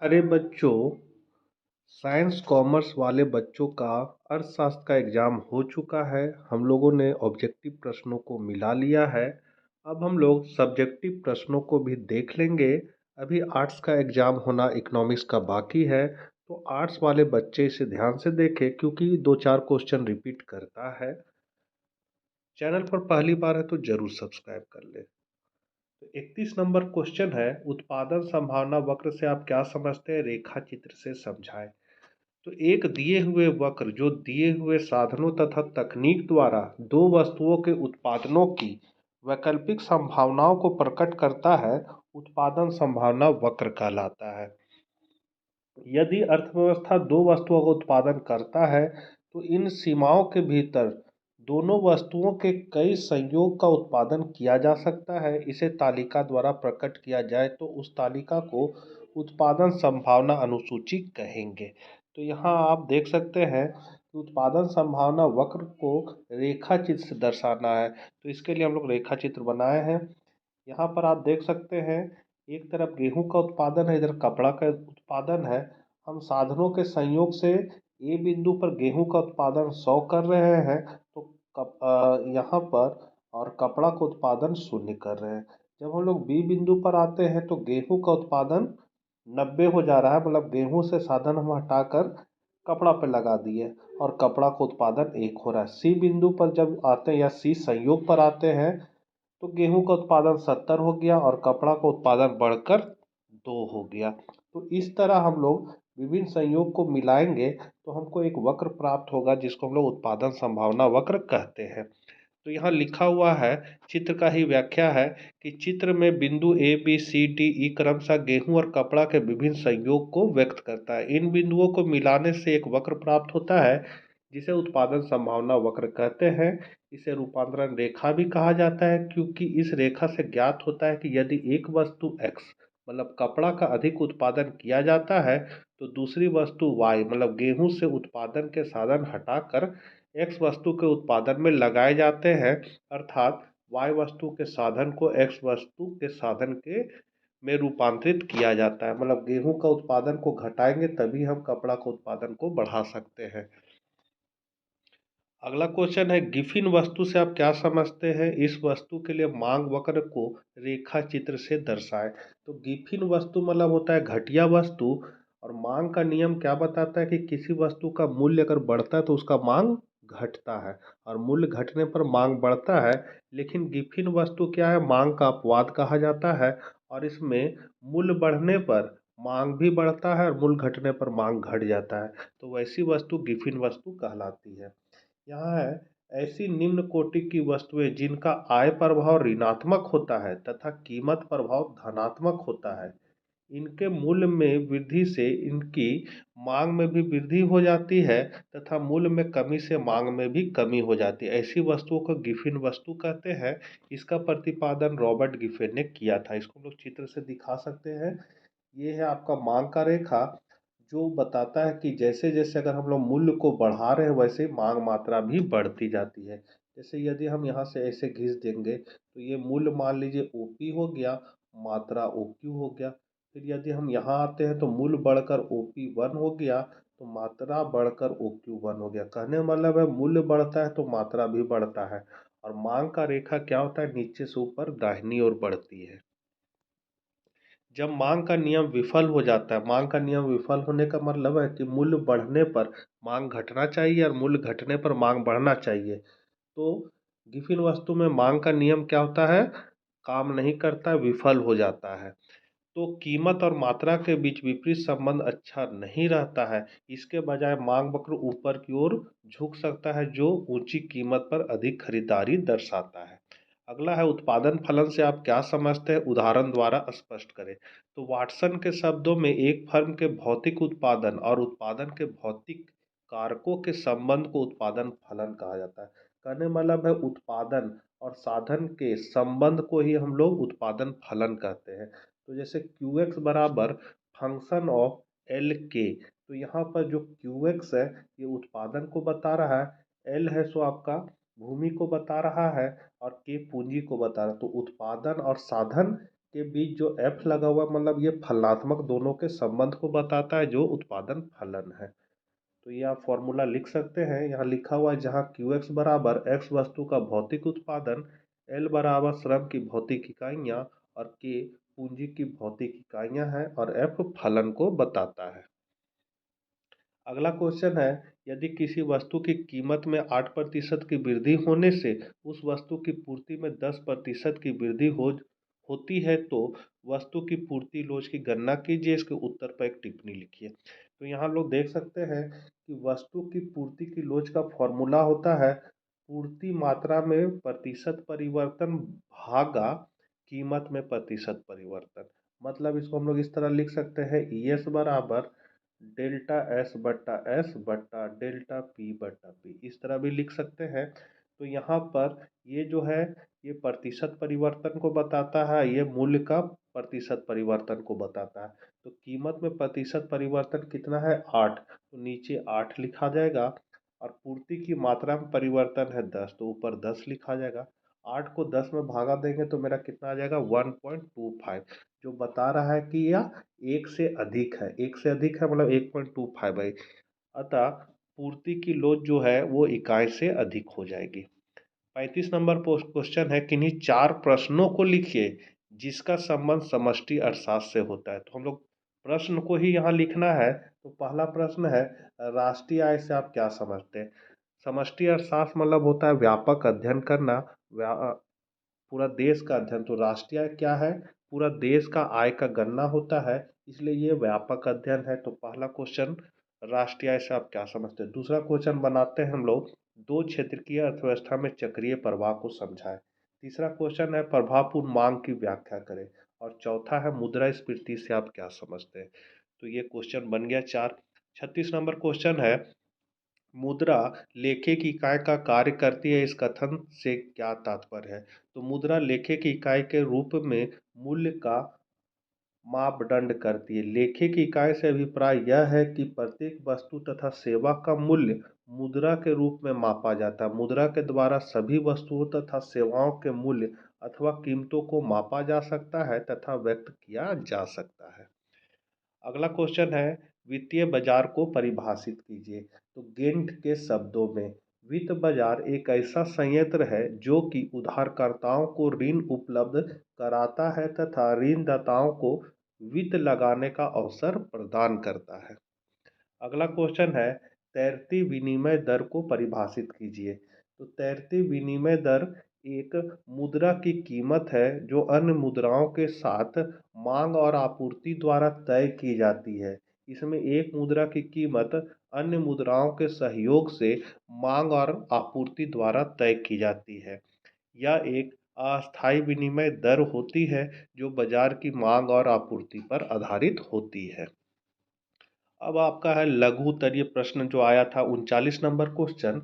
अरे बच्चों, science commerce वाले बच्चों का अर्थशास्त्र का एग्ज़ाम हो चुका है। हम लोगों ने ऑब्जेक्टिव प्रश्नों को मिला लिया है। अब हम लोग सब्जेक्टिव प्रश्नों को भी देख लेंगे। अभी आर्ट्स का एग्ज़ाम होना इकोनॉमिक्स का बाकी है, तो आर्ट्स वाले बच्चे इसे ध्यान से देखें क्योंकि 2-4 क्वेश्चन रिपीट करता है। चैनल पर पहली बार है तो ज़रूर सब्सक्राइब कर ले। तो 31 नंबर क्वेश्चन है, उत्पादन संभावना वक्र से आप क्या समझते हैं, रेखा चित्र से समझाएं। तो एक दिए हुए वक्र जो दिए हुए साधनों तथा तकनीक द्वारा दो वस्तुओं के उत्पादनों की वैकल्पिक संभावनाओं को प्रकट करता है, उत्पादन संभावना वक्र कहलाता है। यदि अर्थव्यवस्था दो वस्तुओं का उत्पादन करता है तो इन सीमाओं के भीतर दोनों वस्तुओं के कई संयोग का उत्पादन किया जा सकता है। इसे तालिका द्वारा प्रकट किया जाए तो उस तालिका को उत्पादन संभावना अनुसूची कहेंगे। तो यहाँ आप देख सकते हैं कि उत्पादन संभावना वक्र को रेखा चित्र से दर्शाना है, तो इसके लिए हम लोग रेखा चित्र बनाए हैं। यहाँ पर आप देख सकते हैं, एक तरफ गेहूं का उत्पादन है, इधर कपड़ा का उत्पादन है। हम साधनों के संयोग से ए बिंदु पर गेहूं का उत्पादन 100 कर रहे हैं, तो यहाँ पर और कपड़ा का उत्पादन 0 कर रहे हैं। जब हम लोग बी बिंदु पर आते हैं तो गेहूं का उत्पादन 90 हो जा रहा है, मतलब गेहूं से साधन हम हटाकर कपड़ा पे लगा दिए और कपड़ा का उत्पादन 1 हो रहा है। सी बिंदु पर जब आते हैं या सी संयोग पर आते हैं तो गेहूं का उत्पादन 70 हो गया और कपड़ा का उत्पादन बढ़कर 2 हो गया। तो इस तरह हम लोग विभिन्न संयोग को मिलाएंगे तो हमको एक वक्र प्राप्त होगा जिसको हम लोग उत्पादन संभावना वक्र कहते हैं। तो यहाँ लिखा हुआ है, चित्र का ही व्याख्या है कि चित्र में बिंदु A B C D E क्रमशः गेहूं और कपड़ा के विभिन्न संयोग को व्यक्त करता है। इन बिंदुओं को मिलाने से एक वक्र प्राप्त होता है जिसे उत्पादन संभावना वक्र कहते हैं। इसे रूपांतरण रेखा भी कहा जाता है क्योंकि इस रेखा से ज्ञात होता है कि यदि एक वस्तु x मतलब कपड़ा का अधिक उत्पादन किया जाता है तो दूसरी वस्तु y मतलब गेहूं से उत्पादन के साधन हटाकर x वस्तु के उत्पादन में लगाए जाते हैं, अर्थात y वस्तु के साधन को x वस्तु के साधन के में रूपांतरित किया जाता है। मतलब गेहूं का उत्पादन को घटाएंगे तभी हम कपड़ा का उत्पादन को बढ़ा सकते हैं। अगला क्वेश्चन है, गिफिन वस्तु से आप क्या समझते हैं, इस वस्तु के लिए मांग वक्र को रेखा चित्र से दर्शाएं। तो गिफिन वस्तु मतलब होता है घटिया वस्तु, और मांग का नियम क्या बताता है कि किसी वस्तु का मूल्य अगर बढ़ता है तो उसका मांग घटता है और मूल्य घटने पर मांग बढ़ता है। लेकिन गिफिन वस्तु क्या है, मांग का अपवाद कहा जाता है और इसमें मूल्य बढ़ने पर मांग भी बढ़ता है और मूल्य घटने पर मांग घट जाता है। तो वैसी वस्तु गिफिन वस्तु कहलाती है। यहाँ है, ऐसी निम्न कोटि की वस्तुएं जिनका आय प्रभाव ऋणात्मक होता है तथा कीमत प्रभाव धनात्मक होता है, इनके मूल्य में वृद्धि से इनकी मांग में भी वृद्धि हो जाती है तथा मूल्य में कमी से मांग में भी कमी हो जाती है। ऐसी वस्तुओं को गिफिन वस्तु कहते हैं। इसका प्रतिपादन रॉबर्ट गिफिन ने किया था। इसको हम लोग चित्र से दिखा सकते हैं। ये है आपका मांग का रेखा जो बताता है कि जैसे जैसे अगर हम लोग मूल्य को बढ़ा रहे हैं वैसे मांग मात्रा भी बढ़ती जाती है। जैसे यदि हम यहाँ से ऐसे घिस देंगे तो ये मूल्य मान लीजिए OP हो गया, मात्रा OQ हो गया। फिर यदि हम यहाँ आते हैं तो मूल्य बढ़कर OP1 हो गया तो मात्रा बढ़कर OQ1 हो गया। कहने का मतलब है मूल्य बढ़ता है तो मात्रा भी बढ़ता है। और मांग का रेखा क्या होता है, नीचे से ऊपर दाहिनी ओर बढ़ती है। जब मांग का नियम विफल हो जाता है, मांग का नियम विफल होने का मतलब है कि मूल्य बढ़ने पर मांग घटना चाहिए और मूल्य घटने पर मांग बढ़ना चाहिए। तो गिफिन वस्तु में मांग का नियम क्या होता है, काम नहीं करता है, विफल हो जाता है। तो कीमत और मात्रा के बीच विपरीत संबंध अच्छा नहीं रहता है। इसके बजाय मांग वक्र ऊपर की ओर झुक सकता है जो ऊंची कीमत पर अधिक खरीदारी दर्शाता है। अगला है, उत्पादन फलन से आप क्या समझते हैं, उदाहरण द्वारा स्पष्ट करें। तो वाटसन के शब्दों में एक फर्म के भौतिक उत्पादन और उत्पादन के भौतिक कारकों के संबंध को उत्पादन फलन कहा जाता है। कहने मतलब है उत्पादन और साधन के संबंध को ही हम लोग उत्पादन फलन कहते हैं। तो जैसे QX बराबर फंक्शन ऑफ LK, तो यहाँ पर जो QX है ये उत्पादन को बता रहा है, L है सो आपका भूमि को बता रहा है और K पूंजी को बता रहा है। तो उत्पादन और साधन के बीच जो एफ लगा हुआ मतलब ये फलनात्मक दोनों के संबंध को बताता है जो उत्पादन फलन है। तो ये आप फॉर्मूला लिख सकते हैं, यहाँ लिखा हुआ है जहाँ क्यू एक्स बराबर एक्स वस्तु का भौतिक उत्पादन, एल बराबर श्रम की भौतिक इकाइयाँ और के पूंजी की भौतिक इकाइयाँ हैं और एफ फलन को बताता है। अगला क्वेश्चन है, यदि किसी वस्तु की कीमत में 8% की वृद्धि होने से उस वस्तु की पूर्ति में 10% की वृद्धि होती है तो वस्तु की पूर्ति लोच की गणना कीजिए। इसके उत्तर पर एक टिप्पणी लिखिए। तो यहाँ लोग देख सकते हैं कि वस्तु की पूर्ति की लोच का फॉर्मूला होता है पूर्ति मात्रा में प्रतिशत परिवर्तन भागा कीमत में प्रतिशत परिवर्तन। मतलब इसको हम लोग इस तरह लिख सकते हैं, ई एस बराबर डेल्टा एस बट्टा एस बट्टा डेल्टा पी बट्टा पी, इस तरह भी लिख सकते हैं। तो यहाँ पर ये जो है ये प्रतिशत परिवर्तन को बताता है, ये मूल्य का प्रतिशत परिवर्तन को बताता है। तो कीमत में प्रतिशत परिवर्तन कितना है 8, तो नीचे 8 लिखा जाएगा और पूर्ति की मात्रा में परिवर्तन है 10, तो ऊपर 10 लिखा जाएगा। 8 को 10 में भागा देंगे तो मेरा कितना आ जाएगा 1.25, जो बता रहा है कि यह एक से अधिक है, एक से अधिक है मतलब 1.25 है। अतः पूर्ति की लोच जो है वो इकाई से अधिक हो जाएगी। 35 नंबर क्वेश्चन है, किन्हीं 4 प्रश्नों को लिखिए जिसका संबंध समष्टि अर्थशास्त्र से होता है। तो हम लोग प्रश्न को ही यहाँ लिखना है। तो पहला प्रश्न है, राष्ट्रीय आय से आप क्या समझते हैं? समष्टि अर्थशास्त्र मतलब होता है व्यापक अध्ययन करना, पूरा देश का अध्ययन। तो राष्ट्रीय आय क्या है? पूरा देश का आय का गणना होता है, इसलिए ये व्यापक अध्ययन है। तो पहला क्वेश्चन राष्ट्रीय आय से आप क्या समझते हैं। दूसरा क्वेश्चन बनाते हैं हम लोग, दो क्षेत्रकीय अर्थव्यवस्था में चक्रीय प्रवाह को समझाएं। तीसरा क्वेश्चन है प्रभावपूर्ण मांग की व्याख्या करें। और चौथा है मुद्रास्फीति से आप क्या समझते हैं। तो ये क्वेश्चन बन गया 4। 36 नंबर क्वेश्चन है, मुद्रा लेखे की इकाई का कार्य करती है, इस कथन से क्या तात्पर्य है। तो मुद्रा लेखे की इकाई के रूप में मूल्य का मापदंड करती है। लेखे की इकाई से अभिप्राय यह है कि प्रत्येक वस्तु तथा सेवा का मूल्य मुद्रा के रूप में मापा जाता है। मुद्रा के द्वारा सभी वस्तुओं तथा सेवाओं के मूल्य अथवा कीमतों को मापा जा सकता है तथा व्यक्त किया जा सकता है। अगला क्वेश्चन है, वित्तीय बाजार को परिभाषित कीजिए। तो गेंट के शब्दों में वित्त बाजार एक ऐसा संयंत्र है जो कि उधारकर्ताओं को ऋण उपलब्ध कराता है तथा ऋणदाताओं को वित्त लगाने का अवसर प्रदान करता है। अगला क्वेश्चन है, तैरती विनिमय दर को परिभाषित कीजिए। तो तैरती विनिमय दर एक मुद्रा की कीमत है जो अन्य मुद्राओं के साथ मांग और आपूर्ति द्वारा तय की जाती है। इसमें एक मुद्रा की कीमत अन्य मुद्राओं के सहयोग से मांग और आपूर्ति द्वारा तय की जाती है। यह एक अस्थायी विनिमय दर होती है जो बाजार की मांग और आपूर्ति पर आधारित होती है। अब आपका है लघु उत्तरीय प्रश्न जो आया था 39 नंबर क्वेश्चन,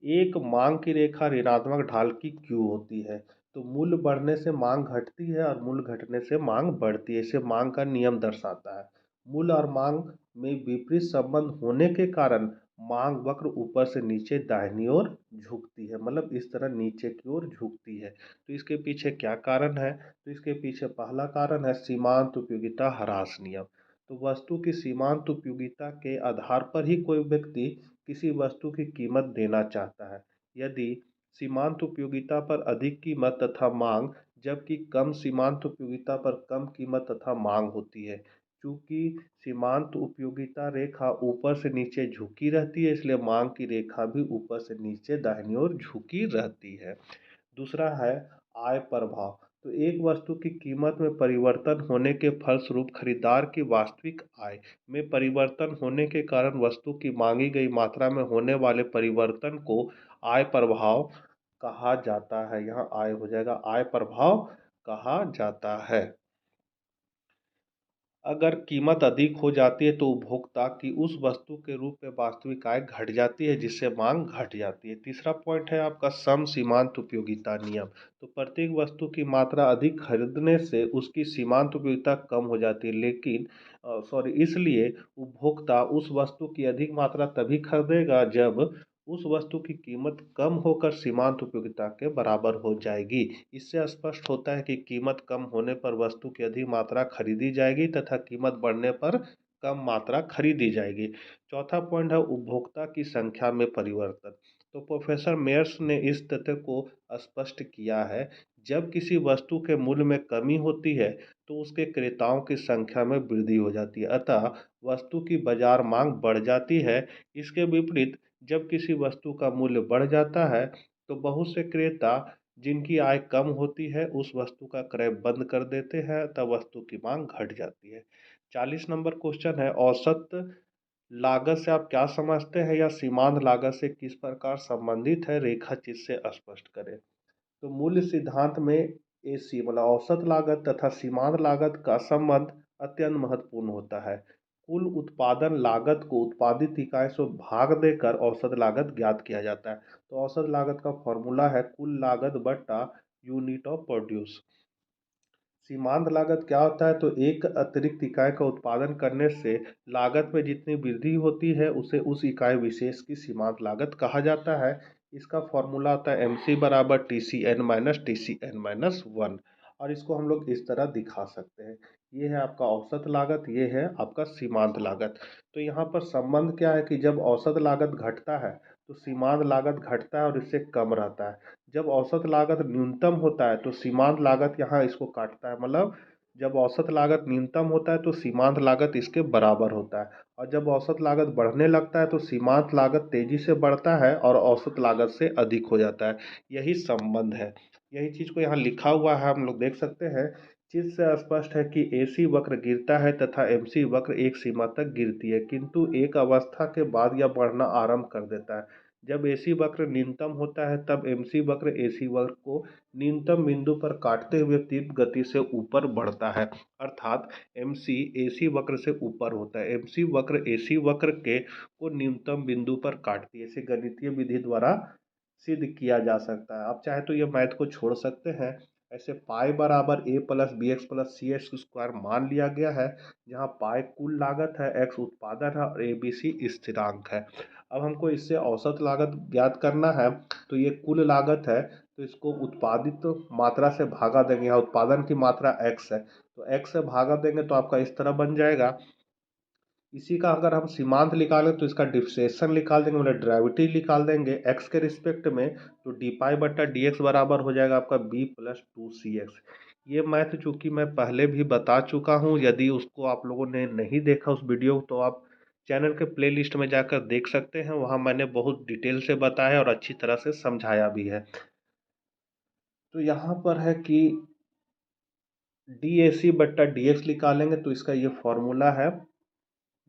एक मांग की रेखा ऋणात्मक ढाल की क्यों होती है। तो मूल्य बढ़ने से मांग घटती है और मूल्य घटने से मांग बढ़ती है, इसे मांग का नियम दर्शाता है। मूल्य और मांग में विपरीत संबंध होने के कारण मांग वक्र ऊपर से नीचे दाहिनी ओर झुकती है, मतलब इस तरह नीचे की ओर झुकती है। तो इसके पीछे क्या कारण है। तो इसके पीछे पहला कारण है सीमांत उपयोगिता ह्रास नियम। तो वस्तु की सीमांत उपयोगिता के आधार पर ही कोई व्यक्ति किसी वस्तु की कीमत देना चाहता है। यदि सीमांत उपयोगिता पर अधिक कीमत तथा मांग जबकि कम सीमांत उपयोगिता पर कम कीमत तथा मांग होती है। चूंकि सीमांत उपयोगिता रेखा ऊपर से नीचे झुकी रहती है, इसलिए मांग की रेखा भी ऊपर से नीचे दाहिनी ओर झुकी रहती है। दूसरा है आय प्रभाव। तो एक वस्तु की कीमत में परिवर्तन होने के फलस्वरूप खरीदार की वास्तविक आय में परिवर्तन होने के कारण वस्तु की मांगी गई मात्रा में होने वाले परिवर्तन को आय प्रभाव कहा जाता है। यहाँ आय हो जाएगा, आय प्रभाव कहा जाता है। अगर कीमत अधिक हो जाती है तो उपभोक्ता की उस वस्तु के रूप में वास्तविक आय घट जाती है जिससे मांग घट जाती है। तीसरा पॉइंट है आपका सम सीमांत उपयोगिता नियम। तो प्रत्येक वस्तु की मात्रा अधिक खरीदने से उसकी सीमांत उपयोगिता कम हो जाती है, लेकिन इसलिए उपभोक्ता उस वस्तु की अधिक मात्रा तभी खरीदेगा जब उस वस्तु की कीमत कम होकर सीमांत उपयोगिता के बराबर हो जाएगी। इससे स्पष्ट होता है कि कीमत कम होने पर वस्तु की अधिक मात्रा खरीदी जाएगी तथा कीमत बढ़ने पर कम मात्रा खरीदी जाएगी। चौथा पॉइंट है उपभोक्ता की संख्या में परिवर्तन। तो प्रोफेसर मेयर्स ने इस तथ्य को स्पष्ट किया है, जब किसी वस्तु के मूल्य में कमी होती है तो उसके क्रेताओं की संख्या में वृद्धि हो जाती है, अतः वस्तु की बाजार मांग बढ़ जाती है। इसके विपरीत जब किसी वस्तु का मूल्य बढ़ जाता है तो बहुत से क्रेता जिनकी आय कम होती है उस वस्तु का क्रय बंद कर देते हैं, तब वस्तु की मांग घट जाती है। 40 नंबर क्वेश्चन है, औसत लागत से आप क्या समझते हैं या सीमांत लागत से किस प्रकार संबंधित है, रेखाचित्र से स्पष्ट करें। तो मूल्य सिद्धांत में एसी मतलब औसत लागत तथा सीमांत लागत का संबंध अत्यंत महत्वपूर्ण होता है। कुल उत्पादन लागत को उत्पादित इकाई से भाग देकर औसत लागत ज्ञात किया जाता है। तो औसत लागत का फॉर्मूला है कुल लागत बट्टा यूनिट ऑफ प्रोड्यूस। सीमांत लागत क्या होता है, तो एक अतिरिक्त इकाई का उत्पादन करने से लागत में जितनी वृद्धि होती है उसे उस इकाई विशेष की सीमांत लागत कहा जाता है। इसका फॉर्मूला होता है MC बराबर TCN-1 और इसको हम लोग इस तरह दिखा सकते हैं। ये है आपका औसत लागत, ये है आपका सीमांत लागत। तो यहाँ पर संबंध क्या है कि जब औसत लागत घटता है तो सीमांत लागत घटता है और इससे कम रहता है। जब औसत लागत न्यूनतम होता है तो सीमांत लागत यहाँ इसको काटता है, मतलब जब औसत लागत न्यूनतम होता है तो सीमांत लागत इसके बराबर होता है, और जब औसत लागत बढ़ने लगता है तो सीमांत लागत तेजी से बढ़ता है और औसत लागत से अधिक हो जाता है। यही संबंध है, यही चीज को यहाँ लिखा हुआ है, हम लोग देख सकते हैं। चित्र से स्पष्ट है कि AC वक्र गिरता है तथा MC वक्र एक सीमा तक गिरती है, किंतु एक अवस्था के बाद यह बढ़ना आरंभ कर देता है। जब AC वक्र न्यूनतम होता है तब MC वक्र AC वक्र को न्यूनतम बिंदु पर काटते हुए तीव्र गति से ऊपर बढ़ता है, अर्थात MC AC वक्र से ऊपर होता है। MC वक्र AC वक्र के को न्यूनतम बिंदु पर काटती है। इसे गणितीय विधि द्वारा सिद्ध किया जा सकता है। आप चाहे तो ये मैथ को छोड़ सकते हैं। ऐसे पाई बराबर a plus b x plus c x square मान लिया गया है, जहाँ पाई कुल लागत है, x उत्पादन है और ABC स्थिरांक है। अब हमको इससे औसत लागत ज्ञात करना है, तो ये कुल लागत है तो इसको उत्पादित मात्रा से भागा देंगे। यहाँ उत्पादन की मात्रा x है तो x से भागा देंगे तो आपका इस तरह बन जाएगा। इसी का अगर हम सीमांत निकालें तो इसका डिफ्रेंशिएशन निकाल देंगे, मतलब डेरिवेटिव निकाल देंगे x के रिस्पेक्ट में, तो डी पाई बट्टा डी एक्स बराबर हो जाएगा आपका b प्लस 2cx। ये मैथ चूंकि मैं पहले भी बता चुका हूँ, यदि उसको आप लोगों ने नहीं देखा उस वीडियो तो आप चैनल के प्ले लिस्ट में जाकर देख सकते हैं, वहाँ मैंने बहुत डिटेल से बताया और अच्छी तरह से समझाया भी है। तो यहाँ पर है कि DAC बट्टा DX निकालेंगे तो इसका ये फॉर्मूला है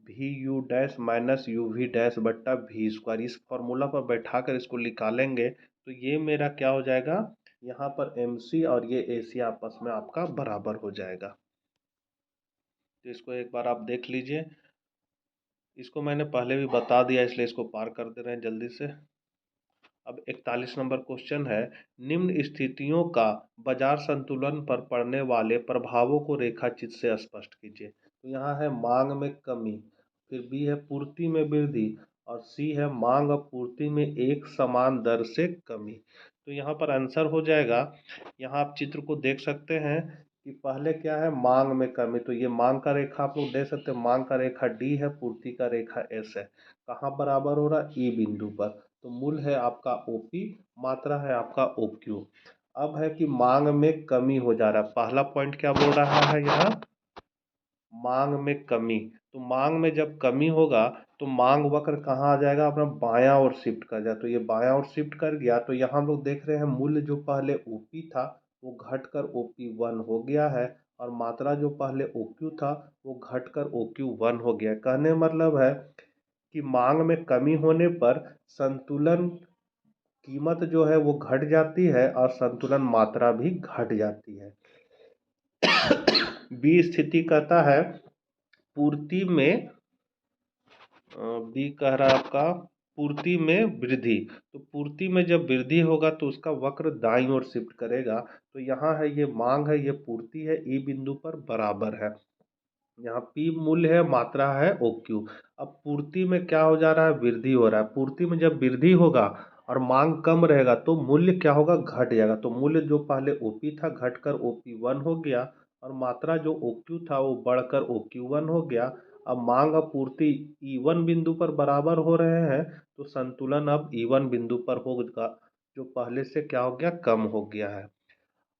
v u dash minus u v dash बट्टा वी स्क्वायर। इस फॉर्मूला पर बैठा कर इसको निकालेंगे तो ये मेरा क्या हो जाएगा, यहाँ पर MC और ये AC आपस में आपका बराबर हो जाएगा। तो इसको एक बार आप देख लीजिए, इसको मैंने पहले भी बता दिया इसलिए इसको पार कर दे रहे हैं जल्दी से। अब 41 नंबर क्वेश्चन है, निम्न स्थितियों का बाजार संतुलन पर पड़ने वाले प्रभावों को रेखाचित्र से स्पष्ट कीजिए। तो यहाँ है मांग में कमी, फिर बी है पूर्ति में वृद्धि और सी है मांग और पूर्ति में एक समान दर से कमी। तो यहाँ पर आंसर हो जाएगा, यहाँ आप चित्र को देख सकते हैं कि पहले क्या है मांग में कमी, तो ये मांग का रेखा आप लोग देख सकते हैं, मांग का रेखा डी है, पूर्ति का रेखा एस है। कहाँ बराबर हो रहा है, ई बिंदु पर। तो मूल है आपका OP, मात्रा है आपका OQ। अब है कि मांग में कमी हो जा रहा है, पहला पॉइंट क्या बोल रहा है यहाँ, मांग में कमी। तो मांग में जब कमी होगा तो मांग वक्र कहाँ आ जाएगा, अपना बायां ओर शिफ्ट कर जाए, तो ये बायां ओर शिफ्ट कर गया। तो यहाँ हम लोग देख रहे हैं मूल्य जो पहले OP था वो घटकर OP1 हो गया है, और मात्रा जो पहले OQ था वो घटकर OQ1 हो गया। कहने मतलब है कि मांग में कमी होने पर संतुलन कीमत जो है वो घट जाती है और संतुलन मात्रा भी घट जाती है। बी स्थिति कहता है पूर्ति में, बी कह रहा है आपका पूर्ति में वृद्धि। तो पूर्ति में जब वृद्धि होगा तो उसका वक्र दाईं ओर शिफ्ट करेगा। तो यहाँ है ये मांग है, ये पूर्ति है, ई बिंदु पर बराबर है। यहाँ पी मूल्य है, मात्रा है ओ क्यू। अब पूर्ति में क्या हो जा रहा है, वृद्धि हो रहा है। पूर्ति में जब वृद्धि होगा और मांग कम रहेगा तो मूल्य क्या होगा, घट जाएगा। तो मूल्य जो पहले ओपी था घटकर ओपी 1 हो गया, और मात्रा जो ओ क्यू था वो बढ़कर OQ1 हो गया। अब मांग और पूर्ति E1 बिंदु पर बराबर हो रहे हैं, तो संतुलन अब E1 बिंदु पर होगा, जो पहले से क्या हो गया, कम हो गया है।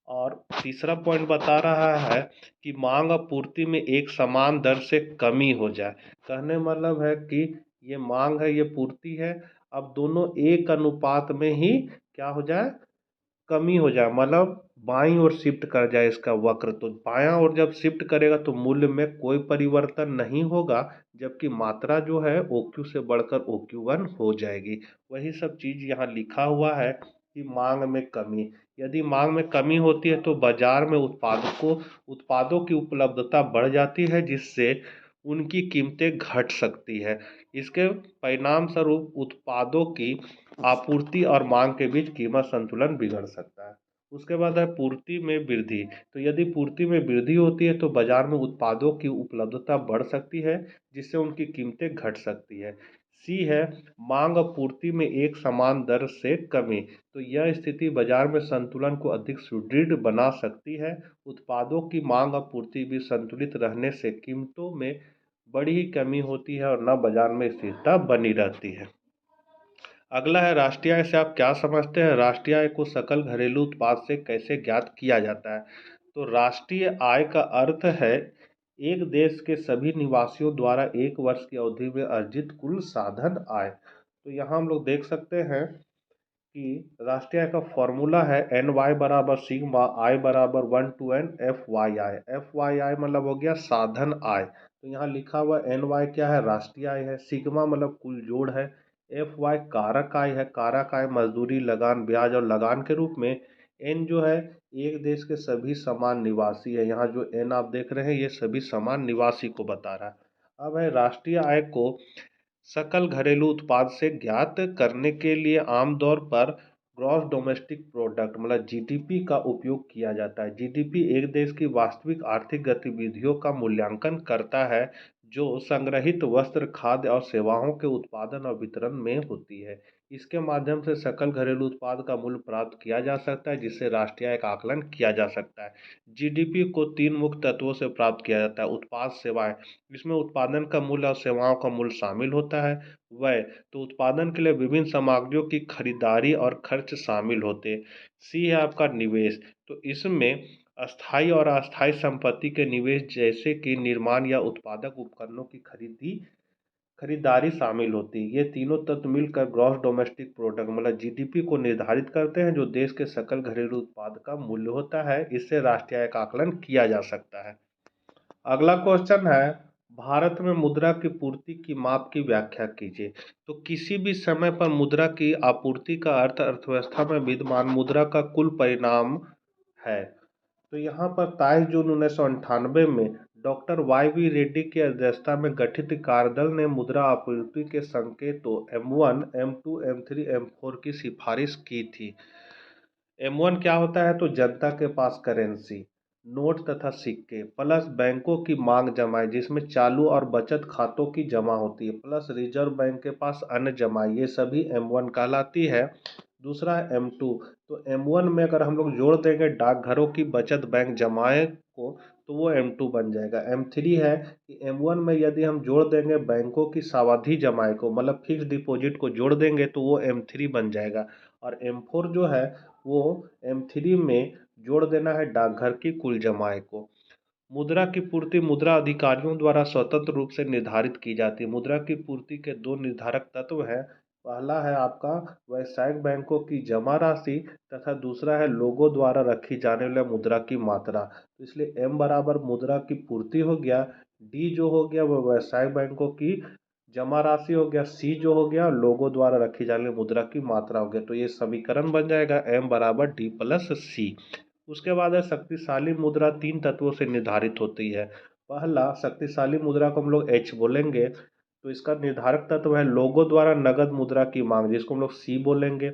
और तीसरा पॉइंट बता रहा है कि मांग और पूर्ति में एक समान दर से कमी हो जाए। कहने मतलब है कि ये मांग है, ये पूर्ति है, अब दोनों एक अनुपात में ही क्या हो जाए, कमी हो जाए, मतलब बाईं ओर शिफ्ट कर जाए इसका वक्र। तो बायां ओर जब शिफ्ट करेगा तो मूल्य में कोई परिवर्तन नहीं होगा, जबकि मात्रा जो है OQ से बढ़कर OQ1 हो जाएगी। वही सब चीज यहाँ लिखा हुआ है कि मांग में कमी। यदि मांग में कमी होती है तो बाजार में उत्पादों की उपलब्धता बढ़ जाती है, जिससे उनकी कीमतें घट सकती है। इसके परिणाम स्वरूप उत्पादों की आपूर्ति और मांग के बीच कीमत संतुलन बिगड़ सकता है। उसके बाद है पूर्ति में वृद्धि। तो यदि पूर्ति में वृद्धि होती है तो बाजार में उत्पादों की उपलब्धता बढ़ सकती है, जिससे उनकी कीमतें घट सकती है। सी है मांग और पूर्ति में एक समान दर से कमी। तो यह स्थिति बाजार में संतुलन को अधिक सुदृढ़ बना सकती है। उत्पादों की मांग और पूर्ति भी संतुलित रहने से कीमतों में बड़ी ही कमी होती है और न बाजार में स्थिरता बनी रहती है। अगला है राष्ट्रीय आय से आप क्या समझते हैं। राष्ट्रीय आय को सकल घरेलू उत्पाद से कैसे ज्ञात किया जाता है। तो राष्ट्रीय आय का अर्थ है एक देश के सभी निवासियों द्वारा एक वर्ष की अवधि में अर्जित कुल साधन आय। तो यहाँ हम लोग देख सकते हैं कि राष्ट्रीय आय का फॉर्मूला है NY बराबर सिग्मा I बराबर 1/n FYI। FYI मतलब हो गया साधन आय। तो यहाँ लिखा हुआ NY क्या है, राष्ट्रीय आय है। सिग्मा मतलब कुल जोड़ है। FY कारक आय है। कारक आय मजदूरी, लगान, ब्याज और लगान के रूप में। N जो है एक देश के सभी समान निवासी है। यहाँ जो N आप देख रहे हैं ये सभी समान निवासी को बता रहा है। अब है राष्ट्रीय आय को सकल घरेलू उत्पाद से ज्ञात करने के लिए आमतौर पर ग्रॉस डोमेस्टिक प्रोडक्ट मतलब GDP का उपयोग किया जाता है। GDP एक देश की वास्तविक आर्थिक गतिविधियों का मूल्यांकन करता है, जो संग्रहित वस्त्र, खाद्य और सेवाओं के उत्पादन और वितरण में होती है। इसके माध्यम से सकल घरेलू उत्पाद का मूल्य प्राप्त किया जा सकता है, जिससे राष्ट्रीय आय का आकलन किया जा सकता है। GDP को 3 मुख्य तत्वों से प्राप्त किया जाता है। उत्पाद, सेवाएं, इसमें उत्पादन का मूल्य और सेवाओं का मूल्य शामिल होता है। व्यय, तो उत्पादन के लिए विभिन्न सामग्रियों की खरीदारी और खर्च शामिल होते हैं। सी है आपका निवेश। तो इसमें अस्थायी और अस्थायी संपत्ति के निवेश, जैसे कि निर्माण या उत्पादक उपकरणों की खरीदारी शामिल होती है। ये तीनों तत्व मिलकर ग्रॉस डोमेस्टिक प्रोडक्ट मतलब GDP को निर्धारित करते हैं, जो देश के सकल घरेलू उत्पाद का मूल्य होता है। इससे राष्ट्रीय आय का आकलन किया जा सकता है। अगला क्वेश्चन है भारत में मुद्रा की पूर्ति की माप की व्याख्या कीजिए। तो किसी भी समय पर मुद्रा की आपूर्ति का अर्थ अर्थव्यवस्था में विद्यमान मुद्रा का कुल परिणाम है। तो यहाँ पर 23 जून 1998 में डॉक्टर YV रेड्डी की अध्यक्षता में गठित कार्यदल ने मुद्रा आपूर्ति के संकेतों M1, M2, M3, M4 की सिफारिश की थी। M1 क्या होता है, तो जनता के पास करेंसी, नोट तथा सिक्के, प्लस बैंकों की मांग जमाई जिसमें चालू और बचत खातों की जमा होती है, प्लस रिजर्व बैंक के पास अन्य जमाई, ये सभी M1 कहलाती है। दूसरा है M2। तो M1 में अगर हम लोग जोड़ देंगे डाकघरों की बचत बैंक जमाए को, तो वो M2 बन जाएगा। M3 है कि M1 में यदि हम जोड़ देंगे बैंकों की सावधि जमाए को मतलब फिक्स डिपॉजिट को जोड़ देंगे तो वो M3 बन जाएगा। और M4 जो है वो M3 में जोड़ देना है डाकघर की कुल जमाए को। मुद्रा की पूर्ति मुद्रा अधिकारियों द्वारा स्वतंत्र रूप से निर्धारित की जाती है। मुद्रा की पूर्ति के दो निर्धारक तत्व हैं। पहला है आपका व्यावसायिक बैंकों की जमा राशि तथा दूसरा है लोगों द्वारा रखी जाने वाली मुद्रा की मात्रा। तो इसलिए M बराबर मुद्रा की पूर्ति हो गया, D जो हो गया वो व्यावसायिक बैंकों की जमा राशि हो गया, C जो हो गया लोगों द्वारा रखी जाने वाली मुद्रा की मात्रा हो गया। तो ये समीकरण बन जाएगा M बराबर D प्लस C। उसके बाद है शक्तिशाली मुद्रा 3 तत्वों से निर्धारित होती है। पहला शक्तिशाली मुद्रा को हम लोग H बोलेंगे, तो इसका निर्धारक तत्व है लोगों द्वारा नगद मुद्रा की मांग जिसको हम लोग C बोलेंगे।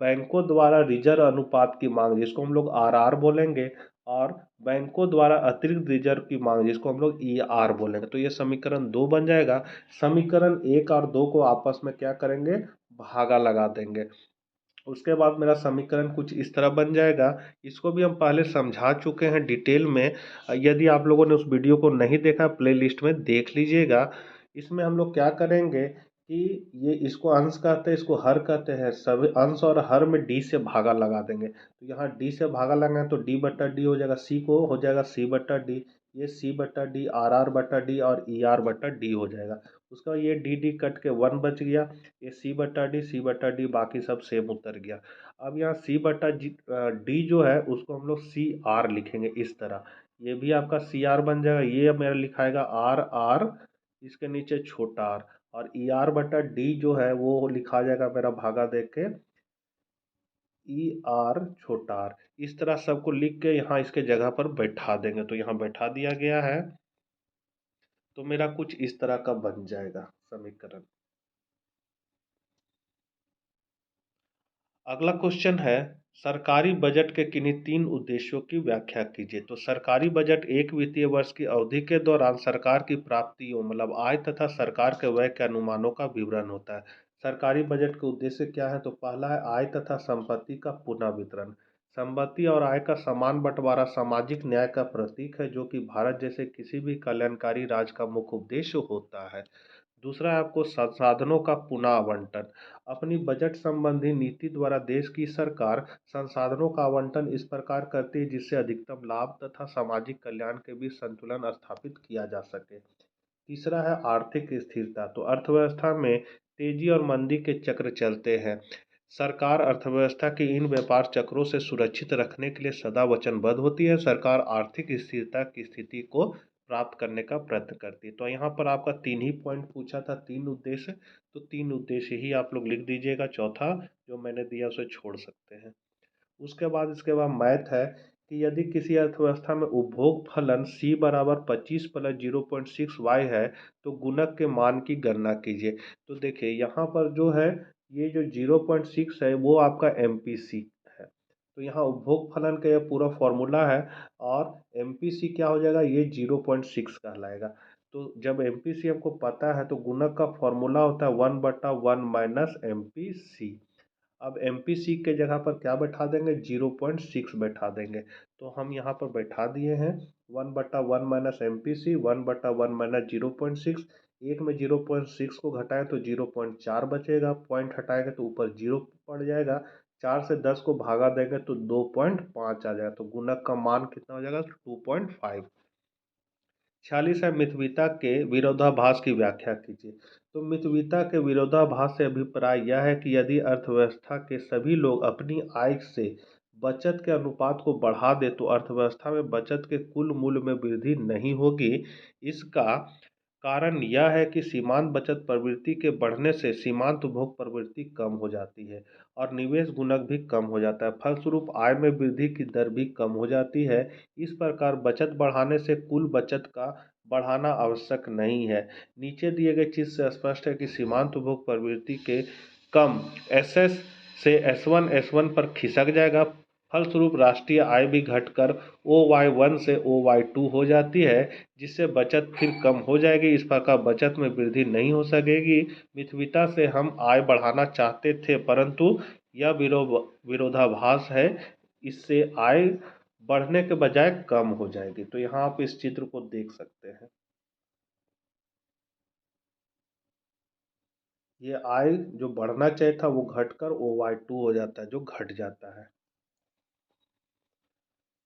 बैंकों द्वारा रिजर्व अनुपात की मांग जिसको हम लोग RR बोलेंगे। और बैंकों द्वारा अतिरिक्त रिजर्व की मांग, जिसको हम लोग ER बोलेंगे। तो ये समीकरण 2 बन जाएगा। समीकरण 1 और 2 को आपस में क्या करेंगे, भागा लगा देंगे। उसके बाद मेरा समीकरण कुछ इस तरह बन जाएगा। इसको भी हम पहले समझा चुके हैं डिटेल में। यदि आप लोगों ने उस वीडियो को नहीं देखा, प्लेलिस्ट में देख लीजिएगा। इसमें हम लोग क्या करेंगे कि ये इसको अंश कहते हैं, इसको हर कहते हैं। सभी अंश और हर में d से भागा लगा देंगे। तो यहाँ d से भागा लगाएं तो d बट्टा डी हो जाएगा, c को हो जाएगा c बट्टा डी, ये c बट्टा डी, आर बट्टा डी और ER बट्टा डी हो जाएगा। उसका ये डी कट के 1 बच गया, ये सी बट्टा डी, बाकी सब सेम उतर गया। अब यहाँ सी बट्टा डी जो है उसको हम लोग CR लिखेंगे इस तरह। ये भी आपका CR बन जाएगा। ये अब मेरा लिखाएगा R, इसके नीचे छोटा r, और ER बट्टा डी जो है वो लिखा जाएगा मेरा भागा दे के ER छोटा r। इस तरह सबको लिख के यहाँ इसके जगह पर बैठा देंगे। तो यहाँ बैठा दिया गया है। तो मेरा कुछ इस तरह का बन जाएगा समीकरण। अगला क्वेश्चन है, सरकारी बजट के किन्हीं 3 उद्देश्यों की व्याख्या कीजिए। तो सरकारी बजट एक वित्तीय वर्ष की अवधि के दौरान सरकार की प्राप्तियों मतलब आय तथा सरकार के व्यय के अनुमानों का विवरण होता है। सरकारी बजट के उद्देश्य क्या है? तो पहला है आय तथा संपत्ति का पुनः वितरण। संपत्ति और आय का समान बंटवारा सामाजिक न्याय का प्रतीक है, जो कि भारत जैसे किसी भी कल्याणकारी राज्य का मुख्य उद्देश्य होता है। दूसरा है आपको संसाधनों का पुनः आवंटन। अपनी बजट संबंधी नीति द्वारा देश की सरकार संसाधनों का आवंटन इस प्रकार करती है जिससे अधिकतम लाभ तथा सामाजिक कल्याण के बीच संतुलन स्थापित किया जा सके। तीसरा है आर्थिक स्थिरता। तो अर्थव्यवस्था में तेजी और मंदी के चक्र चलते हैं। सरकार अर्थव्यवस्था के इन व्यापार चक्रों से सुरक्षित रखने के लिए सदा वचनबद्ध होती है। सरकार आर्थिक स्थिरता की स्थिति को प्राप्त करने का प्रयत्न करती है। तो यहाँ पर आपका 3 ही पॉइंट पूछा था, 3 उद्देश्य। तो 3 उद्देश्य ही आप लोग लिख दीजिएगा, चौथा जो मैंने दिया उसे छोड़ सकते हैं। इसके बाद मैथ है कि यदि किसी अर्थव्यवस्था में उपभोग फलन C बराबर 25 प्लस 0.6y है तो गुणक के मान की गणना कीजिए। तो देखिए यहाँ पर जो है ये जो 0.6 है वो आपका MPC है। तो यहाँ उपभोग फलन का यह पूरा फॉर्मूला है, और MPC क्या हो जाएगा, ये 0.6 कहलाएगा। तो जब MPC हमको पता है तो गुणक का फॉर्मूला होता है 1/1 माइनस MPC। अब MPC के जगह पर क्या बैठा देंगे, 0.6 बैठा देंगे। तो हम यहाँ पर बैठा दिए हैं 1/1 माइनस MPC, 1/1 माइनस 0.6। एक में 0.6 को घटाएं तो 0.4 बचेगा, पॉइंट हटाएंगे तो ऊपर 0 पड़ जाएगा। 4 से 10 को भागा देंगे तो 2.5 आ जाएगा। तो गुणक का मान कितना हो जाएगा, 2.5। 46 है, मितव्ययिता के विरोधाभास की व्याख्या कीजिए। तो मितव्ययिता के विरोधाभास से अभिप्राय यह है कि यदि अर्थव्यवस्था के सभी लोग अपनी आय से बचत के अनुपात को बढ़ा दे तो अर्थव्यवस्था में बचत के कुल मूल्य में वृद्धि नहीं होगी। इसका कारण यह है कि सीमांत बचत प्रवृत्ति के बढ़ने से सीमांत उपभोग प्रवृत्ति कम हो जाती है और निवेश गुणक भी कम हो जाता है। फलस्वरूप आय में वृद्धि की दर भी कम हो जाती है। इस प्रकार बचत बढ़ाने से कुल बचत का बढ़ाना आवश्यक नहीं है। नीचे दिए गए चित्र से स्पष्ट है कि सीमांत उपभोग प्रवृत्ति के कम SS से S1 पर खिसक जाएगा। फलस्वरूप राष्ट्रीय आय भी घटकर OY1 से OY2 हो जाती है, जिससे बचत फिर कम हो जाएगी। इस प्रकार बचत में वृद्धि नहीं हो सकेगी। मितव्ययिता से हम आय बढ़ाना चाहते थे, परंतु यह विरोधाभास है। इससे आय बढ़ने के बजाय कम हो जाएगी। तो यहाँ आप इस चित्र को देख सकते हैं। ये आय जो बढ़ना चाहिए था वो घटकर OY2 हो जाता है, जो घट जाता है।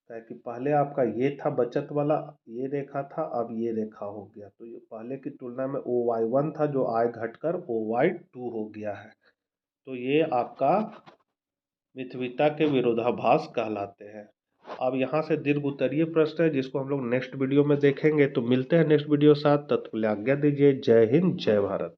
कि पहले आपका ये था बचत वाला, ये रेखा था, अब ये रेखा हो गया। तो ये पहले की तुलना में OY1 था जो आय घटकर OY2 हो गया है। तो ये आपका मितव्ययिता के विरोधाभास कहलाते हैं। अब यहाँ से दीर्घ उत्तरीय प्रश्न है जिसको हम लोग नेक्स्ट वीडियो में देखेंगे। तो मिलते हैं नेक्स्ट वीडियो साथ, तब तक के लिए आज्ञा दीजिए। जय हिंद, जय भारत।